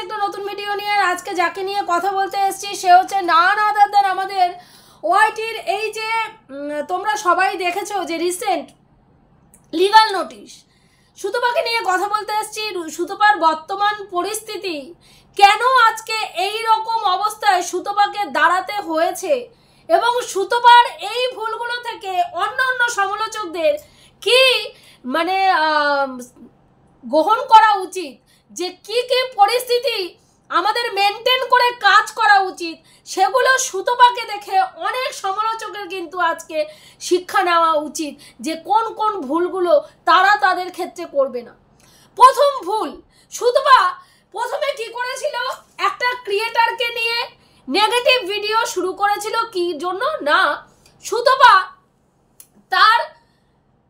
একটা নতুন ভিডিও নিয়ে। আজকে যাকে নিয়ে কথা বলতে এসেছি সে হচ্ছে নান আদার দ্যান আমাদের ওয়াইটির এই যে তোমরা সবাই দেখেছো যে রিসেন্ট লিগাল নোটিশ, সুতপাকে নিয়ে কথা বলতে এসেছি। সুতপার বর্তমান পরিস্থিতি, কেন আজকে এই রকম অবস্থায় সুতপাকে দাঁড়াতে হয়েছে এবং সুতপার এই ভুলগুলো থেকে অন্য অন্য সমালোচকদের কি মানে গ্রহণ করা উচিত, যে কি কি পরিস্থিতি আমাদের মেনটেন করে কাজ করা উচিত, সেগুলো সুতপাকে দেখে অনেক সমালোচকের কিন্তু আজকে শিক্ষা নেওয়া উচিত যে কোন কোন ভুলগুলো তারা তাদের ক্ষেত্রে করবে না। প্রথম ভুল, সুতপা প্রথমে কি করেছিল, একটা ক্রিয়েটারকে নিয়ে নেগেটিভ ভিডিও শুরু করেছিল। কি জন্য না, সুতপা তার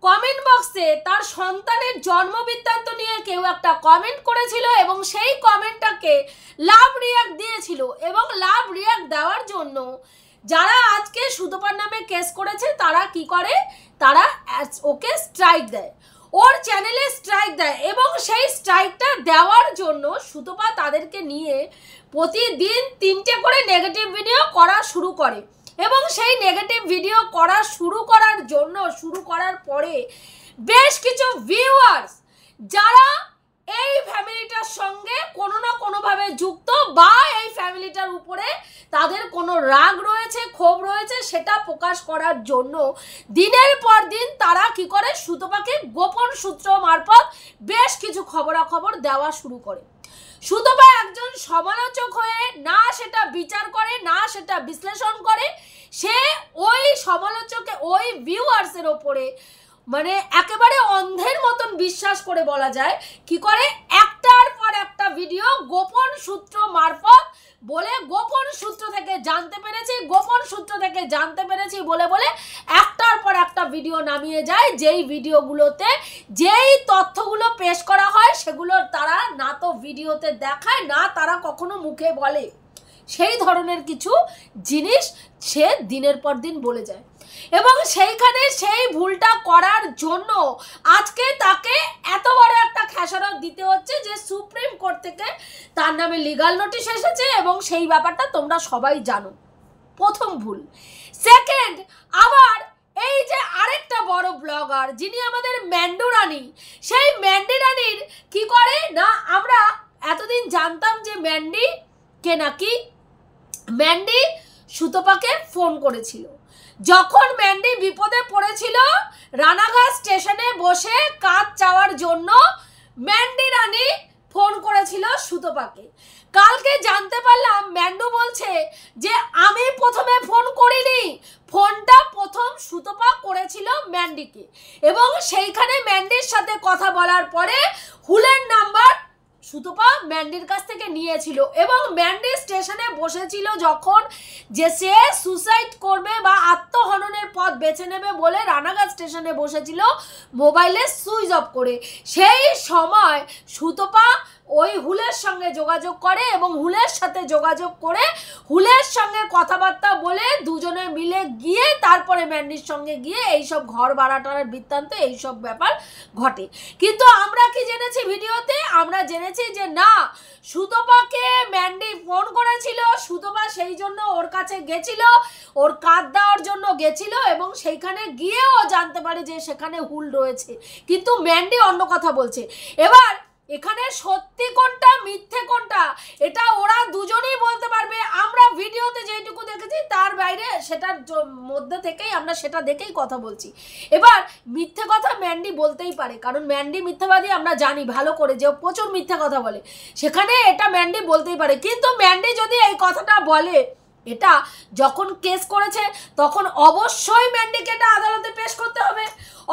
কমেন্ট বক্সে তার সন্তানের জন্ম বৃত্তান্ত নিয়ে কেউ একটা কমেন্ট করেছিল এবং সেই কমেন্টটাকে লাভ রিয়াক্ট দিয়েছিল এবং লাভ রিয়াক্ট দেওয়ার জন্য যারা আজকে সুতপার নামে কেস করেছে তারা কি করে, তারা ওকে স্ট্রাইক দেয়, ওর চ্যানেলে স্ট্রাইক দেয় এবং সেই স্ট্রাইকটা দেওয়ার জন্য সুতপা তাদেরকে নিয়ে প্রতিদিন 3টে করে নেগেটিভ ভিডিও করা শুরু করে এবং সেই নেগেটিভ ভিডিও করা শুরু করার পরে বেশ কিছু ভিউয়ার্স যারা এই ফ্যামিলিটার সঙ্গে কোনো না কোনোভাবে যুক্ত বা এই ফ্যামিলিটার উপরে তাদের কোনো রাগ রয়েছে, ক্ষোভ রয়েছে, সেটা প্রকাশ করার জন্য দিনের পর দিন তারা কি করে, সুতপাকে গোপন সূত্র মারফত বেশ কিছু খবরাখবর দেওয়া শুরু করে। সুতপা একজন সমালোচক হয়ে না সেটা বিচার করে, না সেটা বিশ্লেষণ করে, সে ওই সমালোচকে ওই ভিউয়ার্সের ওপরে মানে একেবারে অন্ধের মতন বিশ্বাস করে বলা যায়, কি করে একটার পর একটা ভিডিও গোপন সূত্র মারফত বলে গোপন সূত্র থেকে জানতে পেরেছি বলে একটার পর একটা ভিডিও নামিয়ে যায়, যেই ভিডিওগুলোতে যেই তথ্যগুলো পেশ করা হয় সেগুলো তারা না তো ভিডিওতে দেখায়, না তারা কখনো মুখে বলে, সেই ধরনের কিছু জিনিস সে দিনের পর দিন বলে যায় এবং সেইখানে সেই ভুলটা করার জন্য আজকে তাকে এত বড় একটা খেসারত দিতে হচ্ছে যে সুপ্রিম কোর্ট থেকে তার নামে লিগাল নোটিশ এসেছে এবং সেই ব্যাপারটা তোমরা সবাই জানো। প্রথম ভুল। সেকেন্ড, আবার এই যে আরেকটা বড় ব্লগার যিনি আমাদের ম্যান্ডু রানী, সেই ম্যান্ডি রানীর কি করে না, আমরা এতদিন জানতাম যে ম্যান্ডি সুতপাকে ফোন করেছিল। যখন ম্যান্ডি বিপদে পড়েছিল রানাঘাট স্টেশনে বসে কাজ চাওয়ার জন্য ম্যান্ডি রানী ফোন করেছিল সুতপাকে। কালকে জানতে পারলাম ম্যান্ডু বলছে যে আমি প্রথমে ফোন করিনি, ফোনটা প্রথম সুতপা করেছিল ম্যান্ডিকে এবং সেইখানে ম্যান্ডির সাথে কথা বলার পরে হুলের নাম্বার সুতপা ম্যান্ডির কাছ থেকে নিয়েছিল এবং ম্যান্ডি স্টেশনে বসেছিল যখন, যে সে সুসাইড করবে বা আত্মহননের পথ বেছে নেবে বলে রানাঘাট স্টেশনে বসেছিল মোবাইলে সুইচ অফ করে। সেই সময় সুতপা ওই হুলের সঙ্গে যোগাযোগ করে এবং হুলের সাথে যোগাযোগ করে হুলের সঙ্গে কথাবার্তা বলে দুজনে মিলে গিয়ে তারপরে ম্যান্ডির সঙ্গে গিয়ে এইসব ঘর ভাড়াটার বৃত্তান্ত এইসব ব্যাপার ঘটে। কিন্তু আমরা কি জেনেছি ভিডিওতে, আমরা জেনেছি যে না, সুতপাকে ম্যান্ডি ফোন করেছিল, সুতপা সেই জন্য ওর কাছে গেছিল, ওর কার্ড দেওয়ার জন্য গেছিল এবং সেইখানে গিয়েও জানতে পারে যে সেখানে হুল রয়েছে, কিন্তু ম্যান্ডি অন্য কথা বলছে। এবার এখানে সত্যি কোনটা মিথ্যে কোনটা এটা ওরা দুজনেই বলতে পারবে। আমরা ভিডিওতে যেটুকু দেখেছি তার বাইরে সেটার মধ্যে থেকেই আমরা সেটা দেখেই কথা বলছি। এবার মিথ্যে কথা ম্যান্ডি বলতেই পারে, কারণ ম্যান্ডি মিথ্যাবাদী আমরা জানি ভালো করে, যে প্রচুর মিথ্যে কথা বলে, সেখানে এটা ম্যান্ডি বলতেই পারে। কিন্তু ম্যান্ডি যদি এই কথাটা বলে, এটা যখন কেস করেছে তখন অবশ্যই ম্যান্ডিকে এটা আদালতে পেশ করতে হবে,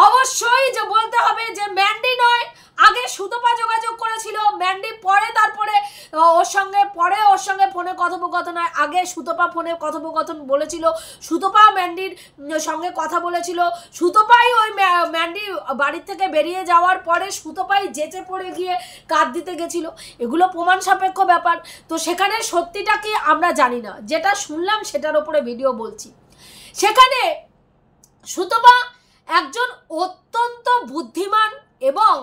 অবশ্যই যে বলতে হবে যে ম্যান্ডি নয়, আগে সুতপা যোগাযোগ করেছিল, ম্যান্ডি তারপরে ওর সঙ্গে ফোনে কথোপকথন হয়, আগে সুতপা ফোনে কথোপকথন বলেছিল, সুতপা ম্যান্ডির সঙ্গে কথা বলেছিল, সুতপাই ওই ম্যান্ডি বাড়ির থেকে বেরিয়ে যাওয়ার পরে সুতপাই যেচে পড়ে গিয়ে কাঁদ দিতে গেছিল, এগুলো প্রমাণ সাপেক্ষ ব্যাপার। তো সেখানে সত্যিটা কি আমরা জানি না, যেটা শুনলাম সেটার ওপরে ভিডিও বলছি। সেখানে সুতপা একজন অত্যন্ত বুদ্ধিমান এবং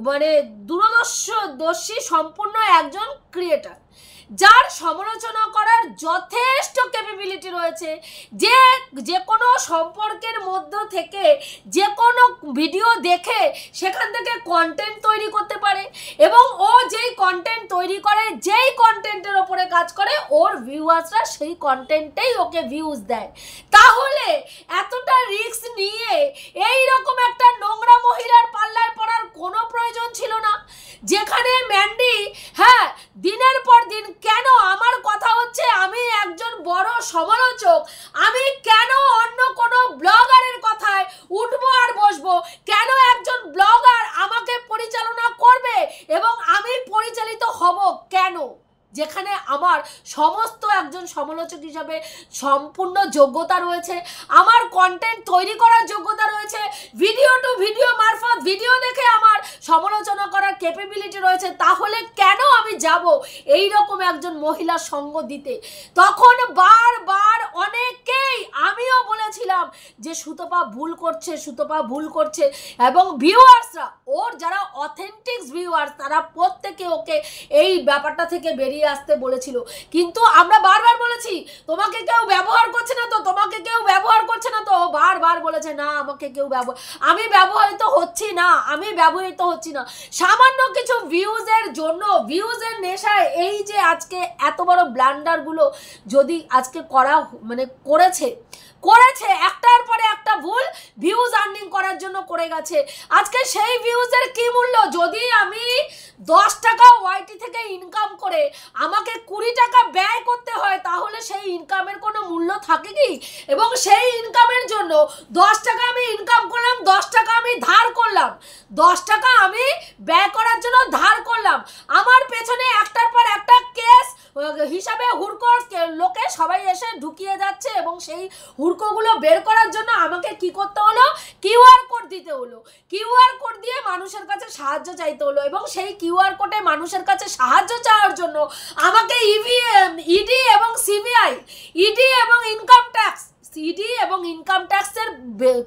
মানে দূরদর্শী সম্পূর্ণ একজন ক্রিয়েটার, যার সমালোচনা করার যথেষ্ট ক্যাপাবিলিটি রয়েছে, যে কোনো সম্পর্কের মধ্য থেকে যে কোনো ভিডিও দেখে সেখান থেকে কন্টেন্ট তৈরি করতে পারে, এবং ও যেই কন্টেন্ট তৈরি করে, যেই কন্টেন্টের ওপরে কাজ করে, ওর ভিউয়ার্সরা সেই কন্টেন্টেই ওকে ভিউজ দেয়। তাহলে এতটা রিস্ক নিয়ে এই রকম একটা নোংরা মহিলার পাল্লায় পড়ার কোনো প্রয়োজন ছিল না। যেখানে ম্যান্ডি দিনের পর দিন, কেন আমার কথা হচ্ছে আমি একজন বড় সমালোচক, আমি কেন অন্য কোনো ব্লগারের কথায় উঠবো আর বসবো? কেন একজন ব্লগার আমাকে পরিচালনা করবে এবং আমি পরিচালিত হব কেন? যেখানে আমার সমস্ত একজন সমালোচক হিসাবে সম্পূর্ণ যোগ্যতা রয়েছে, আমার কন্টেন্ট তৈরি করার যোগ্যতা রয়েছে, ভিডিও টু ভিডিও মারফত ভিডিও দেখে আমার সমালোচনা করার ক্যাপাবিলিটি রয়েছে, তাহলে কেন আমি যাব এই রকম একজন মহিলার সঙ্গ দিতে? তখন বারবার অনেকেই, আমিও বলেছিলাম যে সুতপা ভুল করছে, এবং ভিউয়ার্সরা, ওর যারা অথেন্টিক ভিউয়ার্স, তারা প্রত্যেকে ওকে এই ব্যাপারটা থেকে বেরিয়ে আসতে বলেছিল। কিন্তু আমরা বারবার বলেছি তোমাকে কেউ ব্যবহার করছে না তো, বারবার বলেছে না আমাকে কেউ আমি ব্যবহৃত হচ্ছি না। সামান্য কিছু ভিউজের জন্য, ভিউজের নেশায় এই যে আজকে এত বড় ব্লান্ডারগুলো যদি আজকে করেছে একটার পরে একটা ভুল ভিউজ আর্নিং করার জন্য করে গেছে। আজকে সেই ভিউজের কি মূল্য? যদি আমি 10 টাকা ওয়াইটি থেকে ইনকাম করে আমাকে 20 টাকা ব্যয় করতে হয়, তাহলে সেই ইনকামের কোনো মূল্য থাকে কি? এবং সেই ইনকামের জন্য 10 টাকা আমি ইনকাম করলাম, 10 টাকা আমি ধার করলাম, 10 টাকা আমি ব্যয় করার জন্য ধার করলাম, আমার পেছনে একটার পর একটা কেস হিসাবে হুড়কো লোকে সবাই এসে ঢুকিয়ে যাচ্ছে, এবং সেই হুড়কোগুলো বের করার জন্য আমাকে কি করতে হলো? কিউআর কোড দিতে হলো, কিউআর কোড দিয়ে মানুষের কাছে সাহায্য চাইতে হলো, এবং সেই কিউআর কোডে মানুষের কাছে সাহায্য চাওয়ার জন্য আমাকে ইডি এবং সিবিআই, ইডি এবং ইনকাম ট্যাক্সের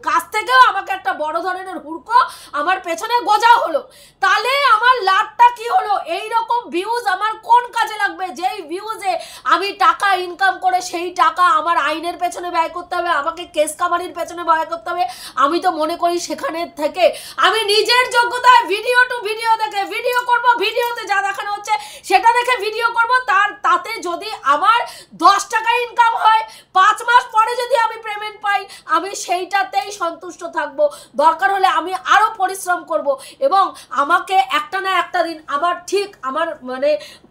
কাছ থেকেও আমাকে একটা বড় ধরনের হুড়কো আমার পেছনে গোজা হলো। তাহলে আমার লাভটা কি হলো? এই রকম ভিউজ আমার কোন কাজে লাগবে? যেই ভিউজে আমি টাকা ইনকাম করে সেই টাকা আমার আইনের পেছনে ব্যয় করতে হবে, আমাকে কেস কামারির পেছনে ব্যয় করতে হবে। আমি তো মনে করি সেখানে থেকে আমি নিজের যোগ্যতায় ভিডিও টু ভিডিও দেখে ভিডিও করব, ভিডিওতে যা দেখানো হচ্ছে সেটা দেখে ভিডিও করব, তাতে যদি আমার 10 টাকা ইনকাম হয়, 5 মাস পরে যদি আমি পেমেন্ট পাই, আমি সেইটাতেই সন্তুষ্ট থাকব। দরকার হলে আমি আরও পরিশ্রম করব, এবং আমাকে একটা না একটা দিন আমার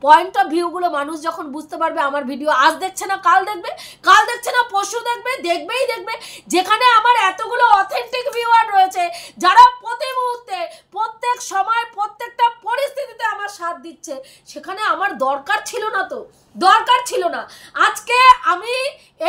পয়েন্ট অফ ভিউগুলো মানুষ যখন বুঝতে পারবে, আমার ভিডিও আজ দেখছে না কাল দেখবে, কাল দেখছে না পরশু দেখবে, দেখবেই দেখবে। যেখানে আমার এতগুলো অথেন্টিক ভিউয়ার রয়েছে, যারা প্রতি মুহূর্তে, প্রত্যেক সময়, প্রত্যেকটা পরিস্থিতিতে আমার সাথ দিচ্ছে, সেখানে আমার দরকার ছিল না। আজকে আমি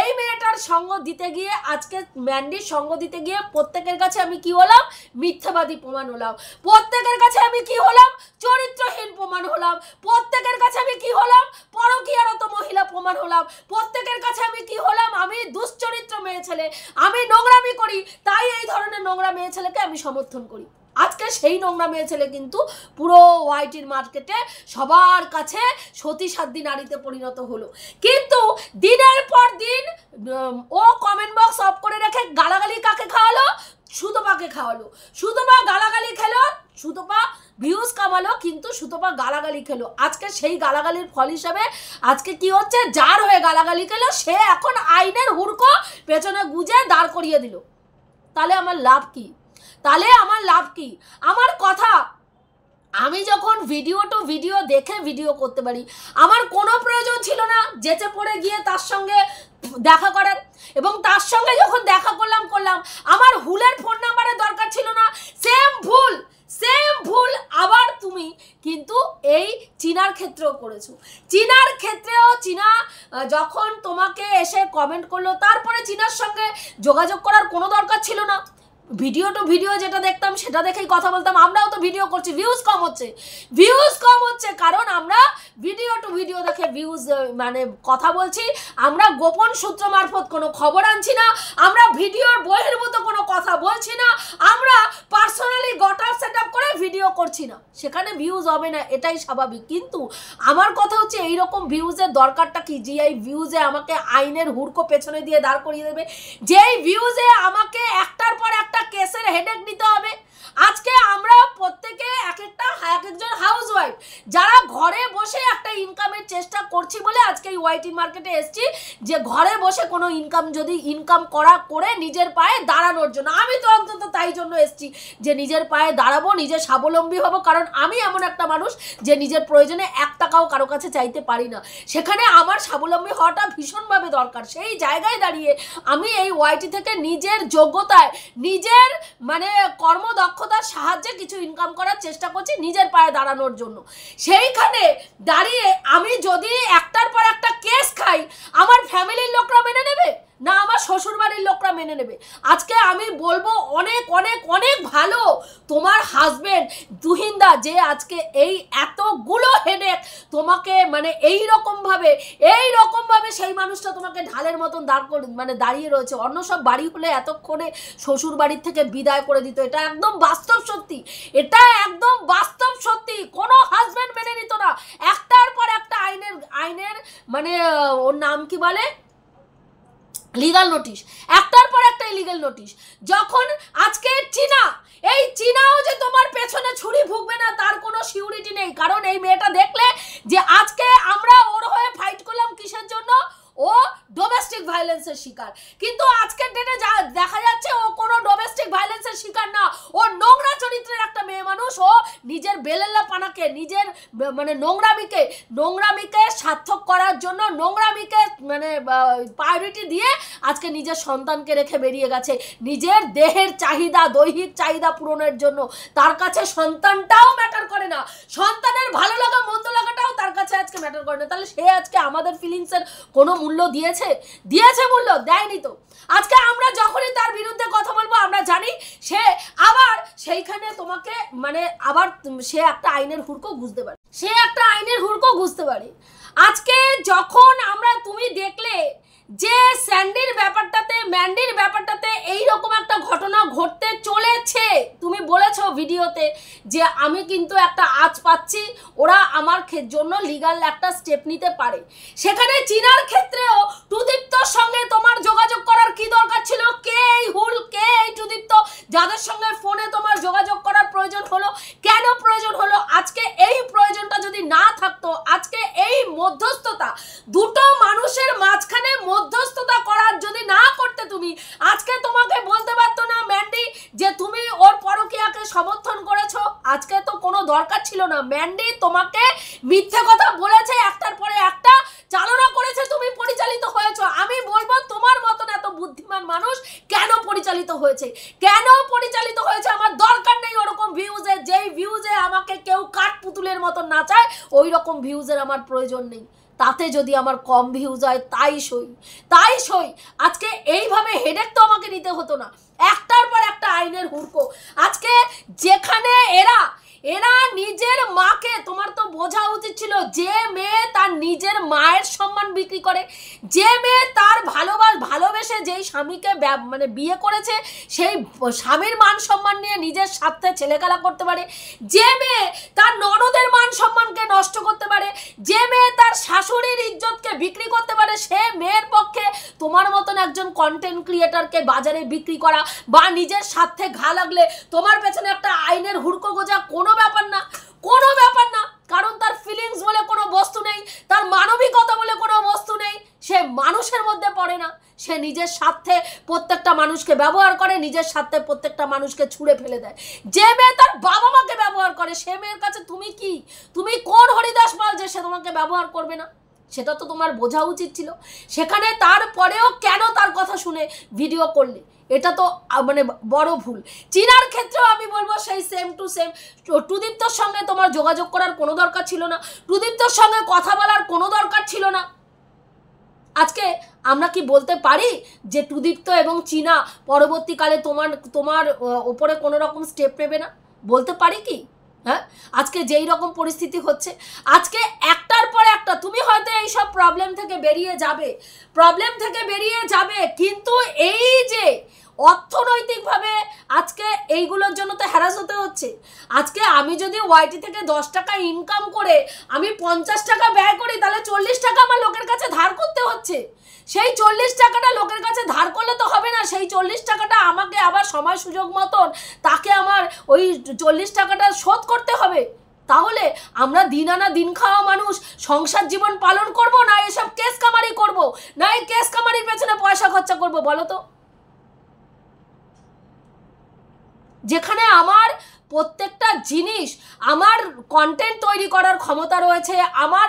এই মেয়েটার সঙ্গ দিতে গিয়ে, আজকে ম্যান্ডির সঙ্গ দিতে গিয়ে প্রত্যেকের কাছে আমি কি হলাম? মিথ্যাবাদী প্রমাণ হলাম। প্রত্যেকের কাছে আমি কি হলাম? চরিত্রহীন প্রমাণ হলাম। প্রত্যেকের কাছে আমি কি হলাম? পরকীয়ারত মহিলা প্রমাণ হলাম। প্রত্যেকের কাছে আমি কি হলাম? আমি দুশ্চরিত্র মেয়ে ছেলে, আমি নোংরামি করি, তাই এই ধরনের নোংরা মেয়ে ছেলেকে আমি সমর্থন করি। আজকে সেই নোংরা মেয়ে ছেলে কিন্তু পুরো ওয়াইটির মার্কেটে সবার কাছে সতী সাধ্যী নারীতে পরিণত হলো। কিন্তু দিনের পর দিন ও কমেন্ট বক্স অফ করে রেখে গালাগালি কাকে খাওয়ালো? সুতপাকে খাওয়ালো। সুতপা গালাগালি খেলো, সুতপা ভিউজ কামালো, কিন্তু সুতপা গালাগালি খেলো। আজকে সেই গালাগালির ফল হিসাবে আজকে কি হচ্ছে? যার হয়ে গালাগালি খেলো সে এখন আইনের হুড়কো পেছনে গুজে দাঁড় করিয়ে দিল। তাহলে আমার লাভ কি? আমার কথা, আমি যখন ভিডিও টু ভিডিও দেখে ভিডিও করতে পারি, আমার কোনো প্রয়োজন ছিল না যেচে পড়ে গিয়ে তার সঙ্গে দেখা করার, এবং তার সঙ্গে যখন দেখা করলাম আমার হুলের ফোন নাম্বারের দরকার ছিল না। সেম ভুল আবার তুমি কিন্তু এই চীনার ক্ষেত্রেও করেছো। চীনা যখন তোমাকে এসে কমেন্ট করলো, তারপরে চীনার সঙ্গে যোগাযোগ করার কোনো দরকার ছিল না। ভিডিও টু ভিডিও যেটা দেখতাম সেটা দেখেই কথা বলতাম। আমরাও তো ভিডিও করছি, ভিউজ কম হচ্ছে, কারণ আমরা ভিডিও টু ভিডিও দেখে ভিউজ মানে কথা বলছি, আমরা গোপন সূত্র মারফত কোনো খবর আনছি না, আমরা ভিডিওর বহির্ভূত কোনো কথা বলছি না, আমরা personally got up set up করে ভিডিও করছি না, সেখানে ভিউজ হবে না, এটাই স্বাভাবিক। কিন্তু আমার কথা হচ্ছে এইরকম ভিউজের দরকারটা কি? যে এই ভিউজে আমাকে আইনের হুড়কো পেছনে দিয়ে দাঁড় করিয়ে দেবে, যেই ভিউজে আমাকে একটার পর একটা কেসের হেডেক নিতে হবে। আজকে আমরা প্রত্যেকে এক একজন হাউস ওয়াইফ যারা ঘরে বসে একটা ইনকামের চেষ্টা করছি বলে আজকে এই ওয়াইটি মার্কেটে এসছি, যে ঘরে বসে কোনো ইনকাম যদি ইনকাম করে নিজের পায়ে দাঁড়ানোর জন্য। আমি তো অন্তত তাই জন্য এসছি যে নিজের পায়ে দাঁড়াবো, নিজের স্বাবলম্বী হব, কারণ আমি এমন একটা মানুষ যে নিজের প্রয়োজনে 1 টাকাও কারো কাছে চাইতে পারি না, সেখানে আমার স্বাবলম্বী হওয়াটা ভীষণভাবে দরকার। সেই জায়গায় দাঁড়িয়ে আমি এই ওয়াইটি থেকে নিজের যোগ্যতায়, নিজের মানে কর্মদক্ষতার সাহায্যে কিছু ইনকাম করার চেষ্টা করছি নিজের পায়ে দাঁড়ানোর জন্য। সেইখানে দাঁড়িয়ে আমি যদি একটার পর একটা কেস খাই, আমার ফ্যামিলির লোকরা মেনে নেবে না আমার শ্বশুরবাড়ির লোকরা মেনে নেবে? আজকে আমি বলবো অনেক অনেক অনেক ভালো তোমার হাজবেন্ড তুহিনদা, যে আজকে এই এতগুলো হেডেক তোমাকে মানে এই রকম ভাবে সেই মানুষটা তোমাকে ঢালের মতন দাঁড়িয়ে রয়েছে। অন্য সব বাড়ি হলে এতক্ষণে শ্বশুর বাড়ির থেকে বিদায় করে দিত। এটা একদম বাস্তব সত্যি, এটা একদম বাস্তব সত্যি। কোনো হাজবেন্ড মেনে নিত না। একটার পর একটা আইনের মানে ওর নাম কি বলে, লিগাল নোটিশ, একটার পর একটা ইলিগাল নোটিশ। যখন আজকে এই চীনাও যে তোমার পেছনে ছুরি ফুঁকবে না তার কোনো সিউরিটি নেই, কারণ এই মেয়েটা দেখলে যে আজকে আমরা ওর হয়ে ফাইট করলাম কিসের জন্য, ও ডোমেস্টিক ভায়োলেন্সের শিকার। কিন্তু আজকের ডেটে দেখা যাচ্ছে ও কোনো ডোমেস্টিক ভায়োলেন্সের শিকার না, ও নোংরা চরিত্রের একটা মেয়ে মানুষ। ও নিজের বেলেল্লা পানাকে, নিজের মানে নোংরামিকে সার্থক করার জন্য, নোংরামিকে মানে প্রায়োরিটি দিয়ে আজকে নিজের সন্তানকে রেখে বেরিয়ে গেছে নিজের দেহের চাহিদা, দৈহিক চাহিদা পূরণের জন্য। তার কাছে সন্তানটাও ম্যাটার করে না, সন্তানের ভালো লাগা মন্দ লাগাটাও তার কাছে আজকে ম্যাটার করে না। তাহলে সে আজকে আমাদের ফিলিংসের কোনো মূল্য দিয়েছে? মূল্য দেয়নি তো। আজকে আমরা যখনই তার বিরুদ্ধে কথা বলবো আমরা জানি সে আবার সেইখানে তোমাকে মানে আবার সে একটা আইনের হুড়কো বুঝতে পারে। আজকে যখন তুমি দেখলে যে ম্যান্ডির ব্যাপারটাতে এইরকম একটা ঘটনা ঘটতে চলেছে, তুমি বলেছো ভিডিওতে যে আমি কিন্তু একটা আজ পাচ্ছি, ওরা আমার জন্য লিগাল একটা স্টেপ নিতে পারে। সেখানে চীনার ক্ষেত্রেও টুদীপ্তর সঙ্গে তোমার যোগাযোগ করার কি দরকার ছিল? কে এই টুদীপ্ত যাদের সঙ্গে ফোনে তোমার যোগাযোগ করার প্রয়োজন হলো? কেন প্রয়োজন হলো? আজকে এই প্রয়োজনটা যদি না থাকতো, আজকে এই মধ্যস্থতা দুটো মানুষের মাঝখানে মধ্যস্থতা করার যদি না করতে তুমি, আজকে তোমাকে বলতে পারতো না ম্যান্ডি যে তুমি ওর পরকীয়াকে সমর্থন করেছো? আজকে তো কোনো দরকার ছিল না। ম্যান্ডি তোমাকে মিথ্যে কথা বলেছে, একটার পরে একটা চালনা করেছে, তুমি পরিচালিত হয়েছো। আমি বলবো তোমার মতন এত বুদ্ধিমান মানুষ কেন পরিচালিত হয়েছে আমার দরকার নেই ওরকম ভিউজের। যেই ভিউজে আমাকে কেউ কাঠ পুতুলের মতন নাচায় ওই রকম ভিউজের আমার প্রয়োজন নেই। তাতে যদি আমার কম ভিউজ হয় তাই সই। আজকে এইভাবে হেডেক তো আমাকে নিতে হতো না। একটার পর একটা আইনের হুড়কো। আজকে যেখানে এরা নিজের মাকে, তোমার তো বোঝা উচিত ছিল, যে মেয়ে তার নিজের মায়ের সম্মান বিক্রি করে, যে মেয়ে তার ভালোবেসে যেই স্বামীকে মানে বিয়ে করেছে সেই স্বামীর মান সম্মান নিয়ে নিজের স্বার্থে ছেলেখেলা করতে পারে, যে মেয়ে তার ননদের মান সম্মানকে নষ্ট করতে পারে, যে মেয়ে তার শাশুড়ির ইজ্জতকে বিক্রি করতে পারে, সে মেয়ের পক্ষে তোমার মতন একজন কন্টেন্ট ক্রিয়েটরকে বাজারে বিক্রি করা বা নিজের স্বার্থে ঘা লাগলে তোমার পেছনে একটা আইনের হুড়কো গোজা কোনো ব্যাপার না। কারণ তার ফিলিংস বলে কোনো বস্তু নেই, তার মানবিকতা বলে কোনো বস্তু নেই, সে মানুষের মধ্যে পড়ে না। সে নিজের স্বার্থে প্রত্যেকটা মানুষকে ব্যবহার করে, নিজের স্বার্থে প্রত্যেকটা মানুষকে ছুঁড়ে ফেলে দেয়। যে মেয়ে তার বাবা মাকে ব্যবহার করে সে মেয়ের কাছে তুমি কোন হরিদাস পাল যে সে তোমাকে ব্যবহার করবে না? সেটা তো তোমার বোঝা উচিত ছিল। সেখানে তারপরেও কেন তার কথা শুনে ভিডিও করলে? এটা তো মানে বড় ভুল। চীনার ক্ষেত্রেও আমি বলবো সেই সেম টু সেম। টুদীপ্তর সঙ্গে তোমার যোগাযোগ করার কোনো দরকার ছিল না, টুদীপ্তর সঙ্গে কথা বলার কোনো দরকার ছিল না। আজকে আমরা কি বলতে পারি যে টুদীপ্ত এবং চীনা পরবর্তীকালে তোমার ওপরে কোনো রকম স্টেপ নেবে না? বলতে পারি কি? হ্যাঁ, আজকে যেই রকম পরিস্থিতি হচ্ছে, আজকে একটার পর একটা, তুমি হয়তো এই সব প্রবলেম থেকে বেরিয়ে যাবে, কিন্তু এই যে অর্থনৈতিকভাবে আজকে এইগুলোর জন্য তো হ্যারাস হতে হচ্ছে। আজকে আমি যদি ওয়াইটি থেকে 10 টাকা ইনকাম করে আমি 50 টাকা ব্যয় করি, তাহলে 40 টাকা আমার লোকের কাছে ধার করতে হচ্ছে। সেই 40 টাকাটা লোকের কাছে ধার করলে তো হবে না, সেই 40 টাকাটা আমাকে আবার সময় সুযোগ মতন তাকে আমার ওই 40 টাকাটা শোধ করতে হবে। তাহলে আমরা দিন আনা দিন খাওয়া মানুষ সংসার জীবন পালন করব, না এসব কেস কামারি করব, না এই কেস কামারির পেছনে পয়সা খরচা করব? বলো তো। যেখানে আমার প্রত্যেকটা জিনিস, আমার কন্টেন্ট তৈরি করার ক্ষমতা রয়েছে, আমার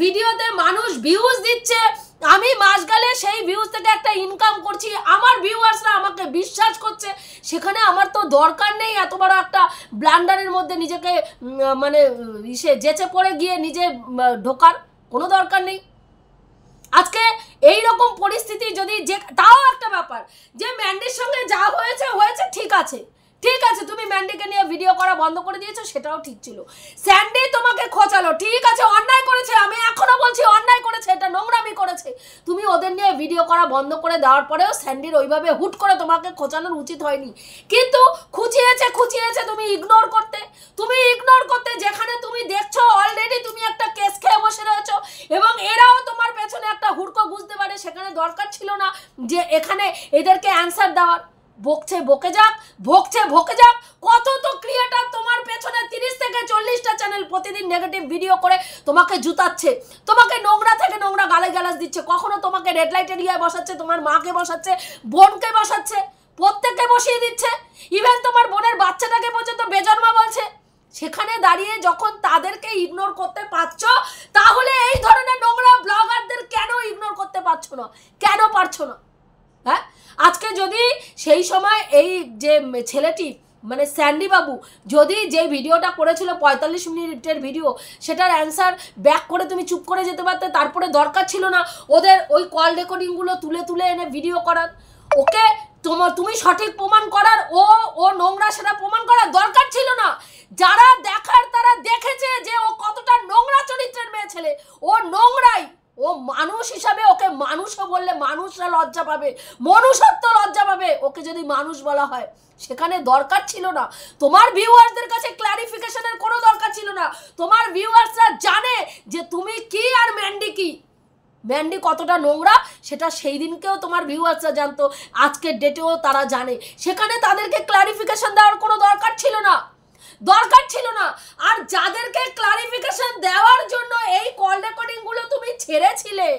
ভিডিওতে মানুষ ভিউজ দিচ্ছে, আমি মাস গেলে সেই ভিউজ থেকে একটা ইনকাম করছি, আমার ভিউয়ার্সরা আমাকে বিশ্বাস করছে, সেখানে আমার তো দরকার নেই এত বড় একটা ব্লান্ডারের মধ্যে নিজেকে মানে যেচে পড়ে গিয়ে নিজে ঢোকার কোনো দরকার নেই। আজকে এই রকম পরিস্থিতি যদি, যে তাও একটা ব্যাপার যে ম্যান্ডির সঙ্গে যা হয়েছে ঠিক আছে, তুমি ম্যান্ডিকে নিয়ে ভিডিও করা বন্ধ করে দিয়েছো, সেটাও ঠিক ছিল। স্যান্ডি তোমাকে খোঁচালো, ঠিক আছে, অন্যায় করেছে, আমি এখনো বলছি অন্যায় করেছে, এটা নোংরামি করেছে। তুমি ওদের নিয়ে ভিডিও করা বন্ধ করে দেওয়ার পরেও স্যান্ডির ওইভাবে হুট করে তোমাকে খোঁচানোর উচিত হয়নি, কিন্তু খুঁচিয়েছে তুমি ইগনোর করতে, যেখানে তুমি দেখছো অলরেডি তুমি একটা কেস খেয়ে বসে রয়েছো এবং এরাও তোমার পেছনে একটা হুড়কো বুঝতে পারে, সেখানে দরকার ছিল না যে এখানে এদেরকে অ্যান্সার দেওয়ার। বকছে বকে যাক, কত তো ক্রিয়েটার তোমার পেছনে 30 থেকে 40টা চ্যানেল প্রতিদিন নেগেটিভ ভিডিও করে তোমাকে জুতাচ্ছে, তোমাকে নোংরা থেকে নোংরা গালাগালাজ দিচ্ছে, কখনো তোমাকে রেড লাইট এরিয়ায় বসাচ্ছে, তোমার মাকে বসাচ্ছে, বোনকে বসাচ্ছে, প্রত্যেককে বসিয়ে দিচ্ছে, ইভেন তোমার বোনের বাচ্চাটাকে পর্যন্ত বেজন্মা বলছে। সেখানে দাঁড়িয়ে যখন তাদেরকে ইগনোর করতে পারছো, তাহলে এই ধরনের নোংরা ব্লগারদের কেন ইগনোর করতে পারছো না, কেন পারছো না? হ্যাঁ, আজকে যদি সেই সময় এই যে ছেলেটি মানে স্যান্ডি বাবু যদি যে ভিডিওটা করেছিল 45 মিনিটের ভিডিও, সেটার অ্যান্সার ব্যাক করে তুমি চুপ করে যেতে পারতে, তারপরে দরকার ছিল না ওদের ওই কল রেকর্ডিংগুলো তুলে এনে ভিডিও করার, ওকে তুমি সঠিক প্রমাণ করার, ও নোংরা সেটা প্রমাণ করার দরকার ছিল না। যারা দেখার তারা দেখেছে যে ও কতটা নোংরা চরিত্রের মেয়ে ছেলে, ও নোংরাই, ও মানুষ হিসাবে ওকে মানুষও বললে মানুষরা লজ্জা পাবে, মনুষ্যত্ব লজ্জা পাবে, ওকে যদি মানুষ বলা হয়। সেখানে দরকার ছিল না, তোমার ভিউয়ার্সদের কাছে ক্লারিফিকেশনের কোনো দরকার ছিল না। তোমার ভিউয়ার্সরা জানে যে তুমি কি আর ম্যান্ডি কতটা নোংরা, সেটা সেই দিনকেও তোমার ভিউয়ার্সরা জানতো, আজকের ডেটেও তারা জানে, সেখানে তাদেরকে ক্লারিফিকেশন দেওয়ার কোনো দরকার ছিল না। আর যাদেরকে ক্লারিফিকেশন দেওয়ার জন্য এই কল রেকর্ডিংগুলো তুমি ছেড়েছিলে,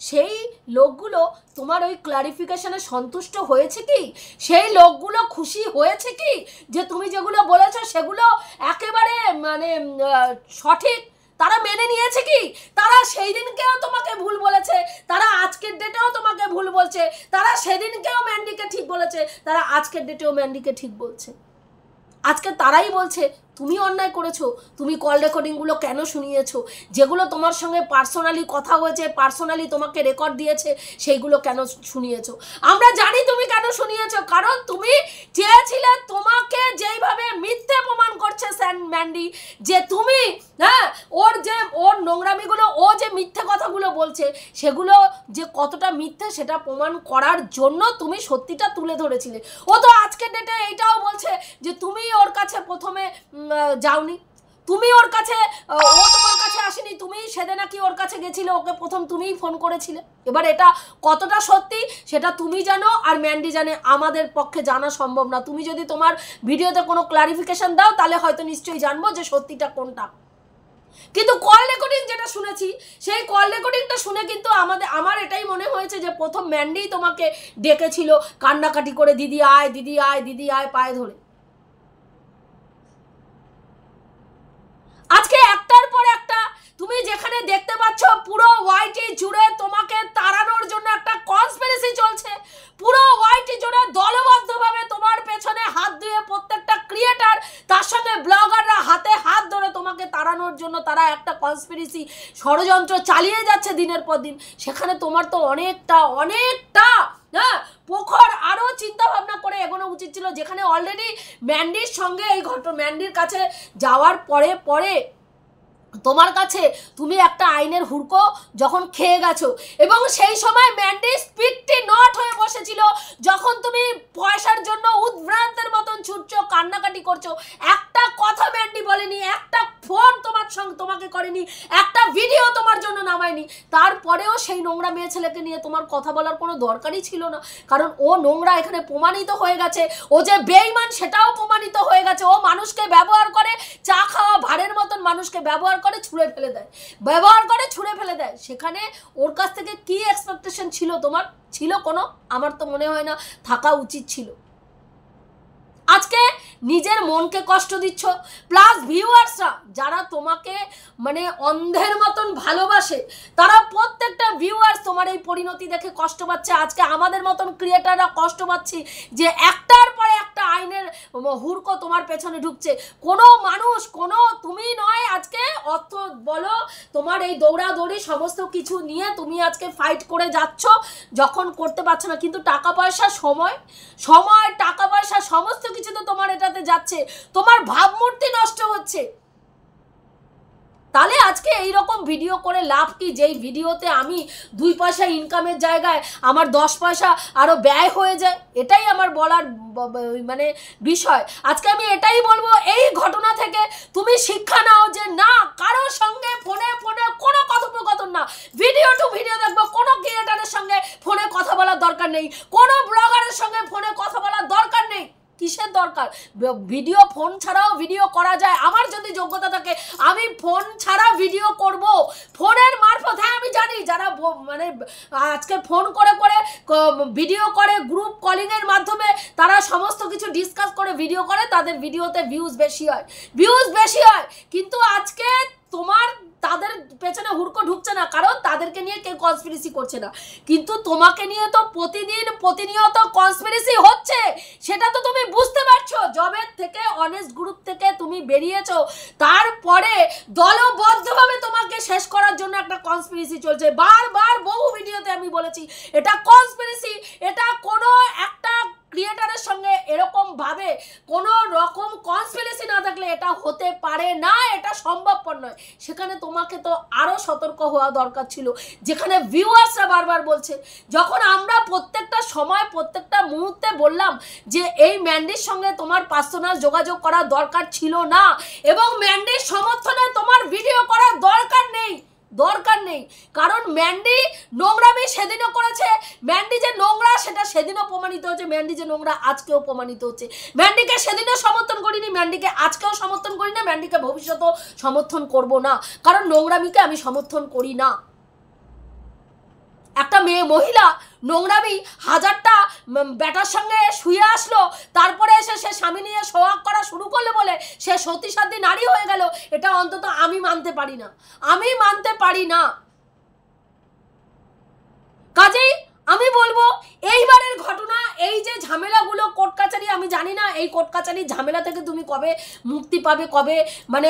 সেই লোকগুলো তোমার ওই ক্লারিফিকেশনে সন্তুষ্ট হয়েছে কি? সেই লোকগুলো খুশি হয়েছে কি যে তুমি যেগুলো বলেছো সেগুলো একেবারে মানে সঠিক? তারা মেনে নিয়েছে কি? তারা সেই দিনকেও তোমাকে ভুল বলেছে, তারা আজকের ডেটেও তোমাকে ভুল বলছে, তারা সেদিনকেও ম্যান্ডিকে ঠিক বলেছে, তারা আজকের ডেটেও ম্যান্ডিকে ঠিক বলছে। আজকে তারাই বলছে তুমি অন্যায় করেছো, তুমি কল রেকর্ডিংগুলো কেন শুনিয়েছো, যেগুলো তোমার সঙ্গে পার্সোনালি কথা হয়েছে, পার্সোনালি তোমাকে রেকর্ড দিয়েছে, সেইগুলো কেন শুনিয়েছো? আমরা জানি তুমি কেন শুনিয়েছো, কারণ তুমি চেয়েছিলে তোমাকে যেইভাবে মিথ্যে প্রমাণ করছে ম্যান্ডি, যে তুমি ওর নোংরামিগুলো, ও যে মিথ্যে কথাগুলো বলছে সেগুলো যে কতটা মিথ্যে সেটা প্রমাণ করার জন্য তুমি সত্যিটা তুলে ধরেছিলে। ও তো আজকের ডেটে এইটাও বলছে যে তুমি ওর কাছে প্রথমে যাওনি, তুমি ওর কাছে, ও তোমার কাছে আসেনি, তুমি সেদিন নাকি ওর কাছে গেছিলে, ওকে প্রথম তুমিই ফোন করেছিলে। এবার এটা কতটা সত্যি সেটা তুমি জানো আর ম্যান্ডি জানে, আমাদের পক্ষে জানা সম্ভব না। তুমি যদি তোমার ভিডিওতে কোনো ক্লারিফিকেশন দাও তাহলে হয়তো নিশ্চয়ই জানবো যে সত্যিটা কোনটা। কিন্তু কল রেকর্ডিং যেটা শুনেছি, সেই কল রেকর্ডিংটা শুনে কিন্তু আমার এটাই মনে হয়েছে যে প্রথম ম্যান্ডিই তোমাকে ডেকেছিল কান্নাকাটি করে, দিদি আয় দিদি আয় দিদি আয় পায়ে ধরে। আজকে একটার পর একটা তুমি যেখানে দেখতে পাচ্ছ পুরো ওয়াইটি জুড়ে তোমাকে তাড়ানোর জন্য একটা কনস্পিরেসি চলছে, পুরো ওয়াইটি জুড়ে দলবদ্ধভাবে তোমার পেছনে হাত দিয়ে প্রত্যেকটা ক্রিয়েটার, তার সঙ্গে ব্লগাররা হাতে হাত ধরে তোমাকে তাড়ানোর জন্য তারা একটা কনস্পিরেসি ষড়যন্ত্র চালিয়ে যাচ্ছে দিনের পর দিন। সেখানে তোমার তো অনেকটা প্রখর আরও চিন্তা ভাবনা করে এগোনো উচিত ছিল, যেখানে অলরেডি ম্যান্ডির সঙ্গে এই ম্যান্ডির কাছে যাওয়ার পরে তোমার কাছে তুমি একটা আইনের হুড়কো যখন খেয়ে গেছো, এবং সেই সময় ম্যান্ডি স্পিডটি নট হয়ে বসেছিল যখন তুমি পয়সার জন্য উদ্ভ্রান্তের মতন ছুটছো, কান্নাকাটি করছো। একটা কথা ম্যান্ডি বলেনি, একটা ফোন তোমার সঙ্গে তোমাকে করেনি, একটা ভিডিও তোমার জন্য নামায়নি। তারপরেও সেই নোংরা মেয়ে ছেলেকে নিয়ে তোমার কথা বলার কোনো দরকারই ছিল না, কারণ ও নোংরা এখানে প্রমাণিত হয়ে গেছে। ও যে বেঈমান সেটাও প্রমাণিত হয়ে গেছে। ও মানুষকে ব্যবহার করে, চা খাওয়া ভাড়ের মতন মানুষকে ব্যবহার করে ছুঁড়ে ফেলে দেয়, ব্যবহার করে ছুঁড়ে ফেলে দেয়। সেখানে ওর কাছ থেকে কি এক্সপেকটেশন ছিল তোমার? ছিল কোনো? আমার তো মনে হয় না থাকা উচিত ছিল। আজকে নিজের মনকে কষ্ট দিচ্ছ, প্লাস ভিউয়ার্সরা যারা তোমাকে মানে অন্ধের মতন ভালোবাসে, তারা প্রত্যেকটা ভিউয়ার্স তোমার এই পরিণতি দেখে কষ্ট পাচ্ছে। আজকে আমাদের মতন ক্রিয়েটাররা কষ্ট পাচ্ছি যে একটার পরে একটা আইনের হুড়কো তোমার পেছনে ঢুকছে। কোনো মানুষ, কোনো তুমি নয়, আজকে অর্থ বলো, তোমার এই দৌড়াদৌড়ি সমস্ত কিছু নিয়ে তুমি আজকে ফাইট করে যাচ্ছ যখন করতে পারছো না, কিন্তু টাকা পয়সা, সময়, টাকা পয়সা সমস্ত কিছু তো তোমার এটাতে যাচ্ছে, তোমার ভাবমূর্তি নষ্ট হচ্ছে। তাহলে আজকে এই রকম ভিডিও করে লাভ কি, যেই ভিডিওতে আমি 2 পয়সা ইনকামের জায়গায় আমার 10 পয়সা আরো ব্যয় হয়ে যায়? এটাই আমার বলার মানে বিষয়। আজকে আমি এটাই বলবো, এই ঘটনা থেকে তুমি শিক্ষা নাও যে না, কারোর সঙ্গে ফোনে কোনো কথোপকথন না, ভিডিও টু ভিডিও দেখবো, কোনো ক্রিয়েটারের সঙ্গে ফোনে কথা বলার দরকার নেই, কোনো ব্লগারের সঙ্গে ফোনে কথা বলার দরকার নেই। কিসের দরকার? ভিডিও, ফোন ছাড়াও ভিডিও করা যায়। আমার যদি যোগ্যতা থাকে আমি ফোন ছাড়া ভিডিও করব, ফোনের মারফত। হ্যাঁ, আমি জানি যারা মানে আজকে ফোন করে ভিডিও করে, গ্রুপ কলিং এর মাধ্যমে তারা সমস্ত কিছু ডিসকাস করে ভিডিও করে, তাদের ভিডিওতে ভিউজ বেশি হয়। কিন্তু আজকে তোমার তাদের পেছনে হুড়কো ঢুকছে না, কারণ তাদেরকে নিয়ে কেউ কনস্পিরেসি করছে না। কিন্তু তোমাকে নিয়ে তো প্রতিনিয়ত কনস্পিরেসি হচ্ছে, সেটা তো তুমি বুঝতে পারছো। জবের থেকে, অনেস্ট গ্রুপ থেকে তুমি বেরিয়েছো, তারপরে দলবদ্ধভাবে তোমাকে শেষ করার জন্য একটা কনস্পিরেসি চলছে। বারবার বহু ভিডিওতে আমি বলেছি এটা কনস্পিরেসি। এটা কোনো একটা ক্রিয়েটারের সঙ্গে এরকম ভাবে কোনো রকম কনস্পিরেসি না থাকলে এটা হতে পারে না, এটা সম্ভবপর নয়। সেখানে তোমাকে তো আরো সতর্ক হওয়া দরকার ছিল, যেখানে ভিউয়ার্সরা বারবার বলছে। যখন আমরা প্রত্যেকটা সময়, প্রত্যেকটা মুহূর্তে বললাম যে এই ম্যান্ডির সঙ্গে তোমার পার্সোনাল যোগাযোগ করার দরকার ছিল না, এবং ম্যান্ডির সমর্থনে তোমার ভিডিও করার দরকার নেই, কারণ ম্যান্ডি নোংরামি সেদিনও করেছে। ম্যান্ডি যে নোংরা সেটা সেদিনও প্রমাণিত হচ্ছে, ম্যান্ডি যে নোংরা আজকেও প্রমাণিত হচ্ছে। ম্যান্ডিকে সেদিনও সমর্থন করিনি, ম্যান্ডিকে আজকেও সমর্থন করি না, ম্যান্ডিকে ভবিষ্যতেও সমর্থন করব না, কারণ নোংরামিকে আমি সমর্থন করি না। একটা মহিলা নোংরামি 1000টা ব্যাটার সঙ্গে শুয়ে আসলো, তারপরে এসে সে স্বামী নিয়ে সোহাগ করা শুরু করলে বলে সে সতীসাধ্যী নারী হয়ে গেল, এটা অন্তত আমি মানতে পারি না। কাজেই আমি বলবো এইবারের ঘটনা, এই যে ঝামেলাগুলো কোর্ট কাছারি, আমি জানি না এই কোর্ট কাছারির ঝামেলা থেকে তুমি কবে মুক্তি পাবে, কবে মানে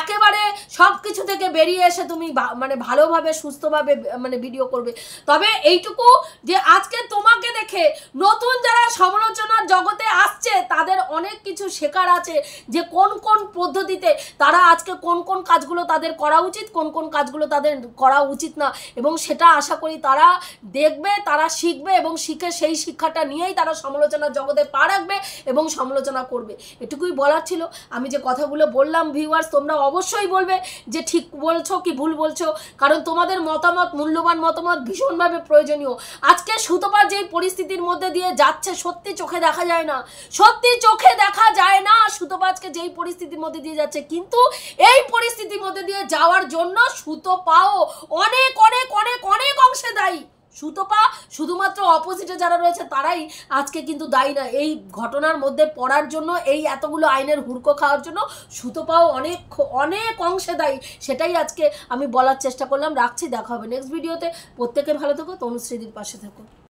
একেবারে সব কিছু থেকে বেরিয়ে এসে তুমি মানে ভালোভাবে সুস্থভাবে মানে ভিডিও করবে। তবে এইটুকু যে আজকে তোমাকে দেখে নতুন যারা সমালোচনার জগতে আসছে তাদের অনেক কিছু শেখার আছে, যে কোন কোন পদ্ধতিতে তারা আজকে কোন কাজগুলো তাদের করা উচিত, কোন কাজগুলো তাদের করা উচিত না, এবং সেটা আশা করি তারা দেখবে, তারা শিখবে, এবং শিখে সেই শিক্ষাটা নিয়েই তারা সমালোচনার জগতে পা রাখবে এবং সমালোচনা করবে। এটুকুই বলার ছিল। আমি যে কথাগুলো বললাম ভিউয়ার্স, তোমরা অবশ্যই বলবে যে ঠিক বলছো কি ভুল বলছো, কারণ তোমাদের মতামত, মূল্যবান মতামত ভীষণভাবে প্রয়োজনীয়। আজকে সুতপার যেই পরিস্থিতির মধ্যে দিয়ে যাচ্ছে, সত্যি চোখে দেখা যায় না সুতপা আজকে যেই পরিস্থিতির মধ্যে দিয়ে যাচ্ছে, কিন্তু এই পরিস্থিতির মধ্যে দিয়ে যাওয়ার জন্য সুতপাও অনেক অংশে দায়ী। সুতপা শুধুমাত্র অপোজিটে যারা রয়েছে তারাই আজকে কিন্তু দায়ী না এই ঘটনার মধ্যে পড়ার জন্য, এই এতগুলো আইনের হুড়কো খাওয়ার জন্য সুতপাও অনেক অংশে দায়ী। সেটাই আজকে আমি বলার চেষ্টা করলাম। রাখছি, দেখা হবে নেক্সট ভিডিওতে। প্রত্যেকে ভালো থেকো, তনুশ্রীদির পাশে থেকো।